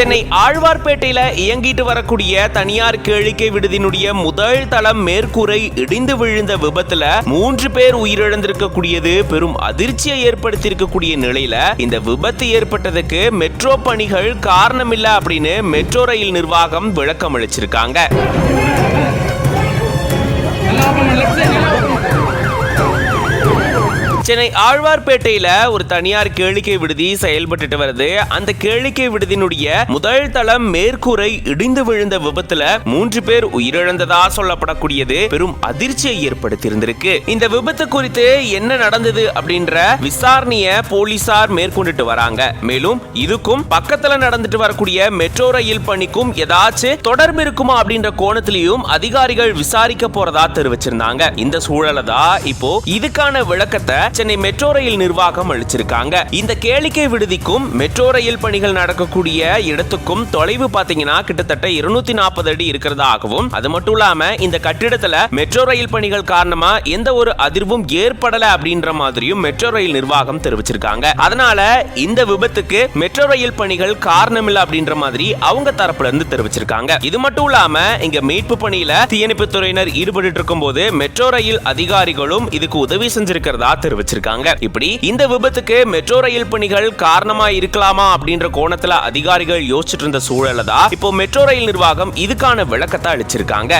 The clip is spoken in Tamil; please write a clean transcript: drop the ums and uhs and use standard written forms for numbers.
சென்னை ஆழ்வார்பேட்டையில இயங்கிட்டு வரக்கூடிய தனியார் கேளிக்கை விடுதியினுடைய முதல் தளம் மேற்கூரை இடிந்து விழுந்த விபத்துல 3 பேர் உயிரிழந்திருக்கக்கூடியது பெரும் அதிர்ச்சியை ஏற்படுத்தியிருக்கக்கூடிய நிலையில இந்த விபத்து ஏற்பட்டதுக்கு மெட்ரோ பணிகள் காரணமில்லை அப்படின்னு மெட்ரோ ரயில் நிர்வாகம் விளக்கம் அளிச்சிருக்காங்க. சென்னை ஆழ்வார்பேட்டையில ஒரு தனியார் கேளிக்கை விடுதி செயல்பட்டு வருது. அந்த கேளிக்கை விடுதியினுடைய முதல் தளம் மேற்கூரை இடிந்து விழுந்த விபத்துல 3 பேர் உயிரிழந்ததா சொல்லப்படக்கூடியது பெரும் அதிர்ச்சியை ஏற்படுத்தியிருந்திருக்கு. இந்த விபத்து குறித்து என்ன நடந்தது அப்படின்ற விசாரணைய போலீசார் மேற்கொண்டுட்டு வராங்க. மேலும் இதுக்கும் பக்கத்துல நடந்துட்டு வரக்கூடிய மெட்ரோ ரயில் பணிக்கும் ஏதாச்சும் தொடர்பு இருக்குமா அப்படின்ற கோணத்திலையும் அதிகாரிகள் விசாரிக்க போறதா தெரிவிச்சிருந்தாங்க. இந்த சூழல தான் இப்போ இதுக்கான விளக்கத்தை சென்னை மெட்ரோ ரயில் நிர்வாகம் அளிச்சிருக்காங்க. இந்த கேளிக்கை விடுதிக்கும் மெட்ரோ ரயில் பணிகள் நடக்கக்கூடிய இடத்துக்கும் தொலைவு பாத்தீங்கன்னா கிட்டத்தட்ட 240 அடி இருக்கிறதாகவும், அது மட்டும் இல்லாம இந்த கட்டிடத்துல மெட்ரோ ரயில் பணிகள் காரணமா எந்த ஒரு அதிர்வும் ஏற்படல அப்படின்ற மாதிரியும் மெட்ரோ ரயில் நிர்வாகம் தெரிவிச்சிருக்காங்க. அதனால இந்த விபத்துக்கு மெட்ரோ ரயில் பணிகள் காரணமில்லை அப்படின்ற மாதிரி அவங்க தரப்புல இருந்து தெரிவிச்சிருக்காங்க. இது மட்டும் இல்லாம இங்க மீட்பு பணியில தீயணைப்பு துறையினர் ஈடுபட்டு இருக்கும் போது மெட்ரோ ரயில் அதிகாரிகளும் இதுக்கு உதவி செஞ்சிருக்கிறதா தெரிவிச்சிருக்காங்க. இப்படி இந்த விபத்துக்கு மெட்ரோ ரயில் பணிகள் காரணமா இருக்கலாமா அப்படின்ற கோணத்துல அதிகாரிகள் யோசிச்சுட்டு இருந்த சூழல தான் இப்போ மெட்ரோ ரயில் நிர்வாகம் இதுக்கான விளக்கத்தை அளிச்சிருக்காங்க.